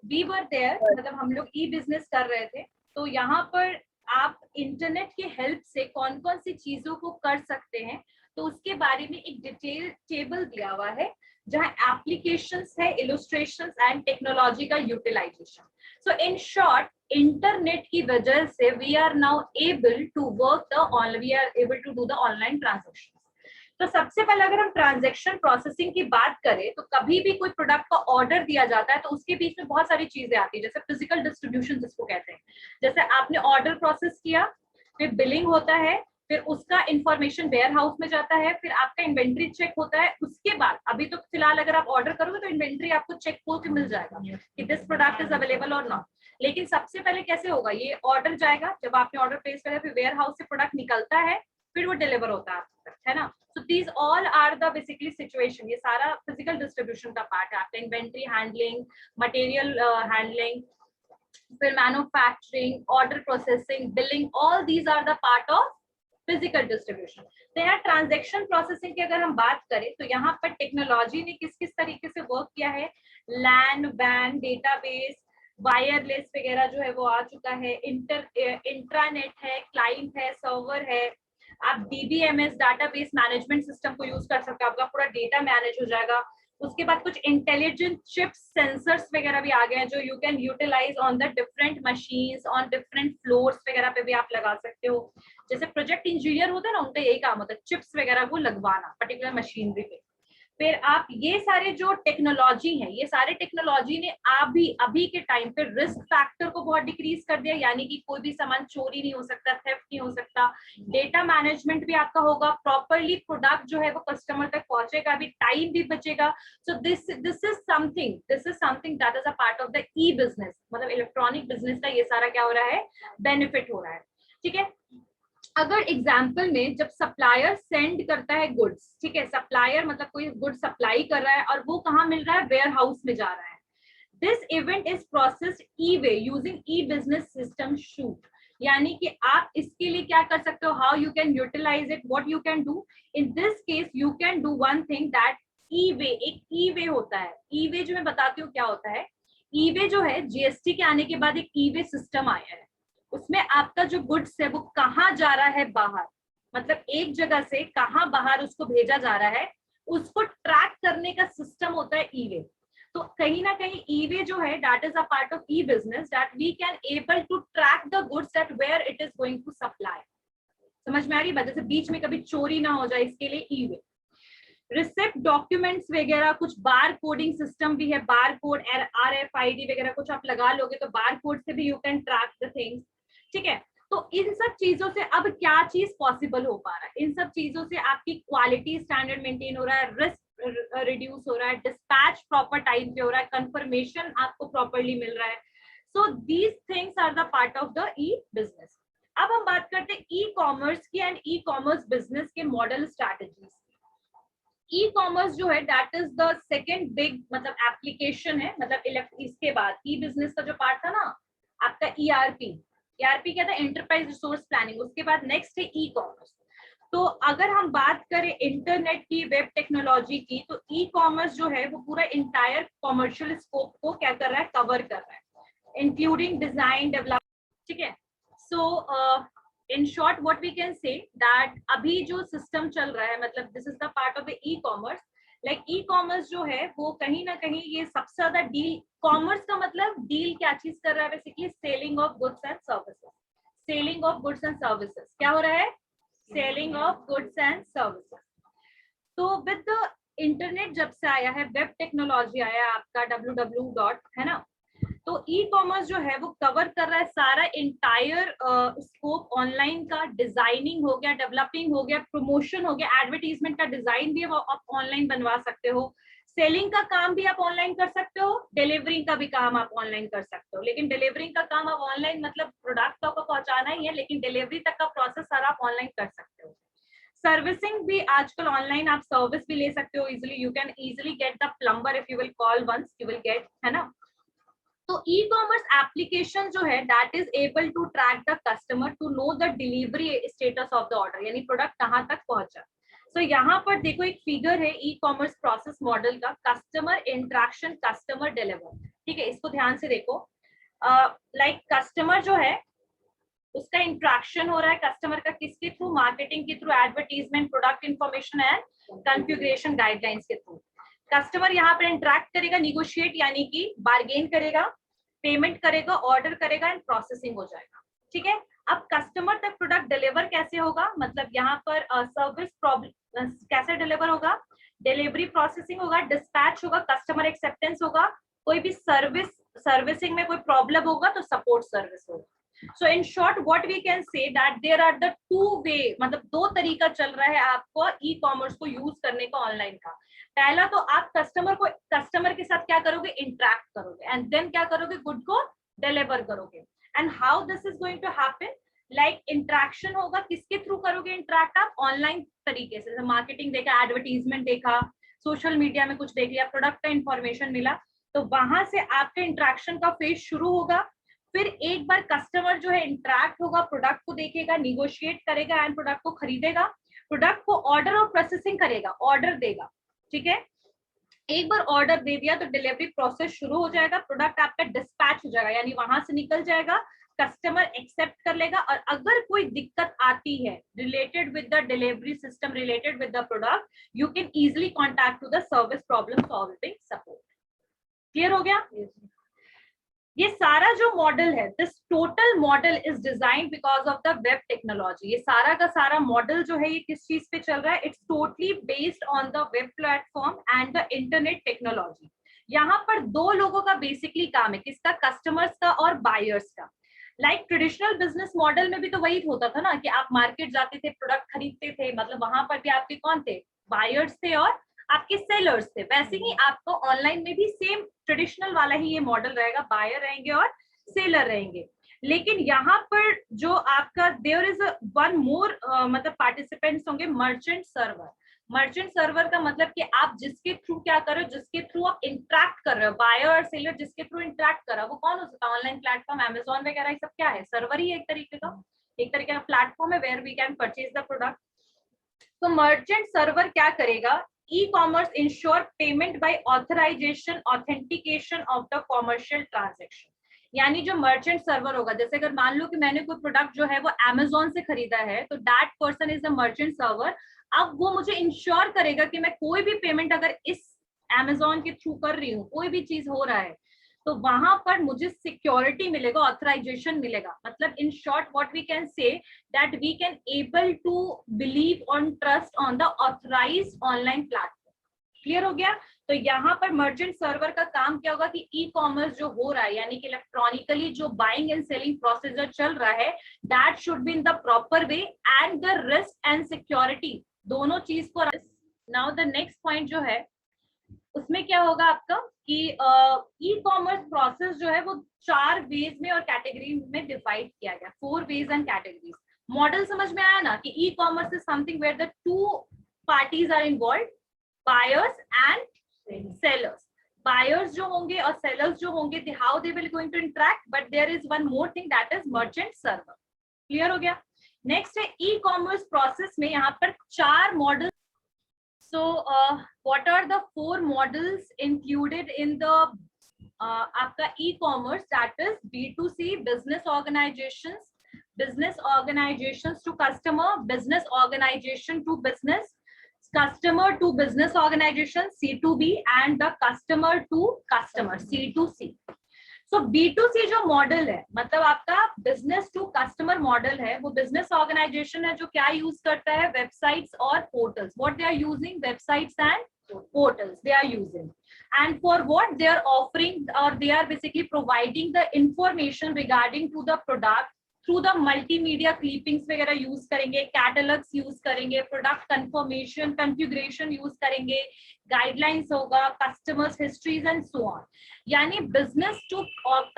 We were there, मतलब हम लोग ई बिजनेस कर रहे थे। तो यहाँ पर आप इंटरनेट के हेल्प से कौन कौन सी चीजों को कर सकते हैं, तो उसके बारे में एक डिटेल टेबल दिया हुआ है जहाँ एप्लीकेशंस है, इलस्ट्रेशंस एंड टेक्नोलॉजी का utilisation. So in short, internet की वजह से we are now able to work the we are able to do the online transaction. तो सबसे पहले अगर हम ट्रांजैक्शन प्रोसेसिंग की बात करें, तो कभी भी कोई प्रोडक्ट का ऑर्डर दिया जाता है तो उसके बीच में बहुत सारी चीजें आती है, जैसे फिजिकल डिस्ट्रीब्यूशन जिसको कहते हैं। जैसे आपने ऑर्डर प्रोसेस किया, फिर बिलिंग होता है, फिर उसका इंफॉर्मेशन वेयर हाउस में जाता है, फिर आपका इन्वेंट्री चेक होता है। उसके बाद अभी तो फिलहाल अगर आप ऑर्डर करोगे तो इन्वेंट्री आपको चेक होकर मिल जाएगा कि दिस प्रोडक्ट इज अवेलेबल और नॉट। लेकिन सबसे पहले कैसे होगा, ये ऑर्डर जाएगा, जब आपने ऑर्डर प्लेस करा फिर वेयर हाउस से प्रोडक्ट निकलता है, फिर वो डिलीवर होता है आपके तक, है ना। So these all are the basically situation. ये सारा फिजिकल डिस्ट्रीब्यूशन का पार्ट है आपका, इन्वेंट्री हैंडलिंग, मटेरियल हैंडलिंग, फिर manufacturing, order processing, billing, all these are the part of physical distribution. तो यहाँ ट्रांजैक्शन प्रोसेसिंग की अगर हम बात करें तो यहाँ पर टेक्नोलॉजी ने किस किस तरीके से वर्क किया है, लैन वैन, डेटाबेस, वायरलेस वगैरह जो है वो आ चुका है, इंट्रानेट है, क्लाइंट है, सर्वर है। आप डीबीएमएस डाटाबेस मैनेजमेंट सिस्टम को यूज कर सकते हो, आपका पूरा डेटा मैनेज हो जाएगा। उसके बाद कुछ इंटेलिजेंट चिप्स, सेंसर्स वगैरह भी आ गए हैं जो you can utilise on the different machines, on different floors वगैरह पे भी आप लगा सकते हो। जैसे प्रोजेक्ट इंजीनियर होता है ना, उनका यही काम होता है चिप्स वगैरह को लगवाना पर्टिकुलर मशीनरी पे। फिर आप ये सारे जो टेक्नोलॉजी है, ये सारे टेक्नोलॉजी ने अभी के टाइम पे रिस्क फैक्टर को बहुत डिक्रीज कर दिया, यानी कि कोई भी सामान चोरी नहीं हो सकता, थेफ्ट नहीं हो सकता, डेटा मैनेजमेंट भी आपका होगा प्रॉपरली, प्रोडक्ट जो है वो कस्टमर तक पहुंचेगा भी, टाइम भी बचेगा। So this is something that is a part of the e business, मतलब इलेक्ट्रॉनिक बिजनेस का ये सारा क्या हो रहा है, बेनिफिट हो रहा है। ठीक है, अगर एग्जाम्पल में जब सप्लायर सेंड करता है गुड्स, ठीक है, सप्लायर मतलब कोई गुड सप्लाई कर रहा है और वो कहाँ मिल रहा है, वेयर हाउस में जा रहा है। This event is processed e way using e business system suite, यानी कि आप इसके लिए क्या कर सकते हो, how you can utilise it, what you can do in this case, you can do one thing that e way, एक ई वे होता है। ई वे जो मैं बताती हूँ क्या होता है, ई वे जो है जीएसटी के आने के बाद एक ई वे सिस्टम आया है, उसमें आपका जो गुड्स है वो कहाँ जा रहा है बाहर, मतलब एक जगह से कहाँ बाहर उसको भेजा जा रहा है, उसको ट्रैक करने का सिस्टम होता है ई वे। तो कहीं ना कहीं ई वे जो है that is a part of e business, that we can able to track the goods that where it is going to supply. समझ में आ रही बात, जैसे बीच में कभी चोरी ना हो जाए, इसके लिए ई वे। रिसिप्ट, डॉक्यूमेंट्स वगैरह, कुछ बार कोडिंग सिस्टम भी है, बार कोड, RFID वगैरह कुछ आप लगा लोगे तो बार कोड से भी you can track the things. ठीक है, तो इन सब चीजों से अब क्या चीज पॉसिबल हो पा रहा है, इन सब चीजों से आपकी क्वालिटी स्टैंडर्ड मेंटेन हो रहा है, रिस्क रिड्यूस हो रहा है, डिस्पैच प्रॉपर टाइम पे हो रहा है, कंफर्मेशन आपको प्रॉपरली मिल रहा है। So these things are the part of the e business. अब हम बात करते हैं ई कॉमर्स की एंड ई कॉमर्स बिजनेस के मॉडल स्ट्रैटेजीज। ई कॉमर्स जो है that is the second big मतलब एप्लीकेशन है, मतलब इसके बाद ई बिजनेस का जो पार्ट था ना आपका ईआरपी क्या था, एंटरप्राइज रिसोर्स प्लानिंग, उसके बाद नेक्स्ट है ई कॉमर्स। तो अगर हम बात करें इंटरनेट की, वेब टेक्नोलॉजी की, तो ई कॉमर्स जो है वो पूरा इंटायर कॉमर्शियल स्कोप को क्या कर रहा है, कवर कर रहा है, इंक्लूडिंग डिजाइन, डेवलपमेंट। ठीक है, सो in short what we can say that अभी जो सिस्टम चल रहा है, मतलब this is the part of the e commerce. Like E commerce जो है वो कहीं ना कहीं ये सबसे ज्यादा डील, कॉमर्स का मतलब डील क्या चीज कर रहा है, basically selling of goods and services, selling of goods and services. क्या हो रहा है, selling of goods and services. तो विद द इंटरनेट जब से आया है, वेब टेक्नोलॉजी आया आपका www. है ना, तो ई कॉमर्स जो है वो कवर कर रहा है सारा इंटायर स्कोप ऑनलाइन का, डिजाइनिंग हो गया, डेवलपिंग हो गया, प्रमोशन हो गया, एडवर्टीजमेंट का डिजाइन भी आप ऑनलाइन बनवा सकते हो, सेलिंग का काम भी आप ऑनलाइन कर सकते हो, डिलीवरी का भी काम आप ऑनलाइन कर सकते हो। लेकिन डिलीवरी का काम आप ऑनलाइन मतलब प्रोडक्ट को पहुंचाना ही है, लेकिन डिलीवरी तक का प्रोसेस सारा आप ऑनलाइन कर सकते हो। सर्विसिंग भी आजकल ऑनलाइन आप सर्विस भी ले सकते हो easily, you can easily get the plumber if you will call once you will get, है ना। तो ई कॉमर्स एप्लीकेशन जो है that is able to track the customer to know the delivery status of the order, यानी product कहाँ तक पहुंचा। सो यहाँ पर देखो एक फिगर है ई कॉमर्स प्रोसेस मॉडल का, कस्टमर इंटरेक्शन, कस्टमर डिलीवर। ठीक है, इसको ध्यान से देखो। लाइक कस्टमर जो है उसका इंट्रैक्शन हो रहा है कस्टमर का किसके थ्रू, मार्केटिंग के through, advertisement, product information and configuration guidelines के थ्रू। कस्टमर यहाँ पर इंटरेक्ट करेगा, निगोशिएट यानी कि बार्गेन करेगा, पेमेंट करेगा, ऑर्डर करेगा एंड प्रोसेसिंग हो जाएगा। ठीक है, अब कस्टमर तक प्रोडक्ट डिलीवर कैसे होगा, मतलब यहाँ पर सर्विस प्रॉब्लम कैसे डिलीवर होगा, डिलीवरी प्रोसेसिंग होगा, डिस्पैच होगा, कस्टमर एक्सेप्टेंस होगा, कोई भी सर्विसिंग में कोई प्रॉब्लम होगा तो सपोर्ट सर्विस होगा। So in short, what we can say that there are the two way, मतलब दो तरीका चल रहा है आपको ई कॉमर्स को यूज करने का ऑनलाइन का। पहला तो आप कस्टमर के साथ क्या करोगे, इंटरेक्ट करोगे एंड देन क्या करोगे, गुड को डिलीवर करोगे। And how this is going to happen, like interaction होगा, किसके थ्रू करोगे इंटरेक्ट, आप ऑनलाइन तरीके से, मार्केटिंग देखा, एडवर्टीजमेंट देखा, सोशल मीडिया में कुछ देख लिया, प्रोडक्ट का इंफॉर्मेशन मिला, तो वहां से आपके इंटरेक्शन का फेज शुरू होगा। फिर एक बार कस्टमर जो है इंटरेक्ट होगा, प्रोडक्ट को देखेगा, निगोशिएट करेगा एंड प्रोडक्ट को खरीदेगा, प्रोडक्ट को ऑर्डर और प्रोसेसिंग करेगा, ऑर्डर देगा। ठीक है, एक बार ऑर्डर दे दिया तो डिलीवरी प्रोसेस शुरू हो जाएगा, प्रोडक्ट आपका डिस्पैच हो जाएगा, यानी वहां से निकल जाएगा, कस्टमर एक्सेप्ट कर लेगा। और अगर कोई दिक्कत आती है related with the delivery system, related with the product, you can easily contact to the service problem solving support. Clear हो गया? ये सारा जो मॉडल है, this total model is designed because of the web technology. ये सारा का सारा मॉडल जो है ये किस चीज पे चल रहा है, it's totally based on the web platform and the internet technology. यहाँ पर दो लोगों का बेसिकली काम है, किसका, कस्टमर्स का और बायर्स का। लाइक ट्रेडिशनल बिजनेस मॉडल में भी तो वही होता था ना कि आप मार्केट जाते थे, प्रोडक्ट खरीदते थे, मतलब वहां पर भी आपके कौन थे, बायर्स थे और आपके सेलर्स थे। वैसे ही आपको ऑनलाइन में भी सेम ट्रेडिशनल वाला ही ये मॉडल रहेगा, बायर रहेंगे और सेलर रहेंगे। लेकिन यहाँ पर जो आपका देयर इज वन मोर मतलब पार्टिसिपेंट्स होंगे, मर्चेंट सर्वर। मर्चेंट सर्वर का मतलब कि आप जिसके थ्रू क्या कर रहे हो, जिसके थ्रू आप इंटरेक्ट कर रहे हो, बायर और सेलर जिसके थ्रू इंटरेक्ट कर रहा है वो कौन हो सकता है, ऑनलाइन प्लेटफॉर्म, अमेजोन वगैरह, ये सब क्या है, सर्वर ही एक तरीके का प्लेटफॉर्म है where we can purchase the product. तो मर्चेंट सर्वर क्या करेगा, e-commerce ensure payment by authorization, authentication of the commercial transaction। यानी जो मर्चेंट सर्वर होगा, जैसे अगर मान लो कि मैंने कोई प्रोडक्ट जो है वो अमेजोन से खरीदा है, तो that person is a merchant server. अब वो मुझे इंश्योर करेगा कि मैं कोई भी पेमेंट अगर इस अमेजोन के थ्रू कर रही हूँ, कोई भी चीज हो रहा है, तो वहां पर मुझे सिक्योरिटी मिलेगा, ऑथराइजेशन मिलेगा। मतलब in short what we can say that we can able to believe on trust on the authorised online platform. Clear हो गया? तो यहाँ पर मर्चेंट सर्वर का काम क्या होगा कि ई कॉमर्स जो हो रहा है, यानी कि इलेक्ट्रॉनिकली जो बाइंग एंड सेलिंग प्रोसीजर चल रहा है, that should be in the proper way and the risk and security दोनों चीज को। नाउ द नेक्स्ट पॉइंट जो है उसमें क्या होगा आपका कि ई कॉमर्स प्रोसेस जो है वो 4 वेज में और कैटेगरी में डिवाइड किया गया, 4 वेज एंड कैटेगरीज। मॉडल समझ में आया ना कि e commerce is something where the 2 parties are involve, buyers and sellers. Buyers जो होंगे और सेलर्स जो होंगे, how they will going to interact, but there is one more thing that is merchant server. Clear हो गया? Next है e commerce process में यहाँ पर 4 model. So what are the 4 models included in the आपका e-commerce, that is B2C, business organizations to customer, business organization to business, customer to business organization C2B, and the customer to customer C2C. So B2C जो model है, मतलब आपका business to customer model है, वो business organisation है जो क्या use करता है, वेबसाइट्स और portals. What they are using, websites and portals they are using, and for what they are offering, or they are basically providing the information regarding to the product through the multimedia clippings वगैरह use करेंगे, catalogues use करेंगे, product confirmation configuration use करेंगे, guidelines होगा, customers histories and so on. यानी business to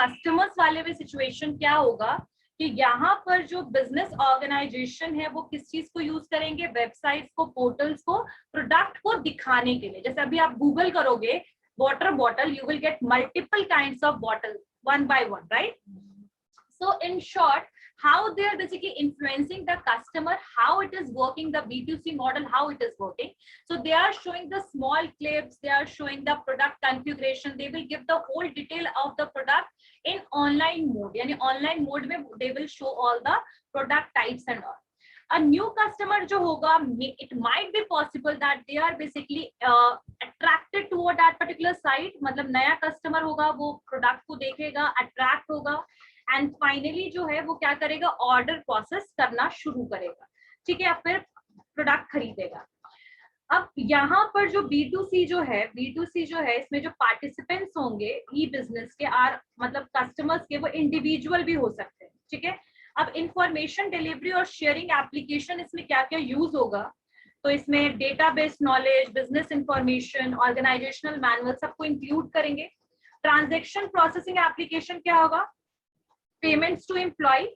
customers वाले में situation क्या होगा कि यहाँ पर जो बिजनेस ऑर्गेनाइजेशन है वो किस चीज को यूज करेंगे, वेबसाइट्स को, पोर्टल्स को, प्रोडक्ट को दिखाने के लिए। जैसे अभी आप गूगल करोगे water bottle, you will get multiple kinds of bottle one by one, right? So in short how they are basically influencing the customer, how it is working, the B2C model, how it is working. So they are showing the small clips, they are showing the product configuration, they will give the whole detail of the product in online mode. Yani online mode mein they will show all the product types and all. A new customer जो होगा, it might be possible that they are basically attracted toward that particular site. मतलब नया customer होगा, वो product को देखेगा, attract होगा, and finally जो है वो क्या करेगा, ऑर्डर प्रोसेस करना शुरू करेगा, ठीक है, फिर प्रोडक्ट खरीदेगा. अब यहाँ पर जो B2C जो है इसमें जो पार्टिसिपेंट्स होंगे ई बिजनेस के आर मतलब कस्टमर्स के, वो इंडिविजुअल भी हो सकते हैं, ठीक है. अब इंफॉर्मेशन डिलीवरी और शेयरिंग एप्लीकेशन इसमें क्या क्या यूज होगा, तो इसमें database knowledge, business information, organisational manual सबको इंक्लूड करेंगे. ट्रांजैक्शन प्रोसेसिंग एप्लीकेशन क्या होगा, पेमेंट्स टू एम्प्लॉय,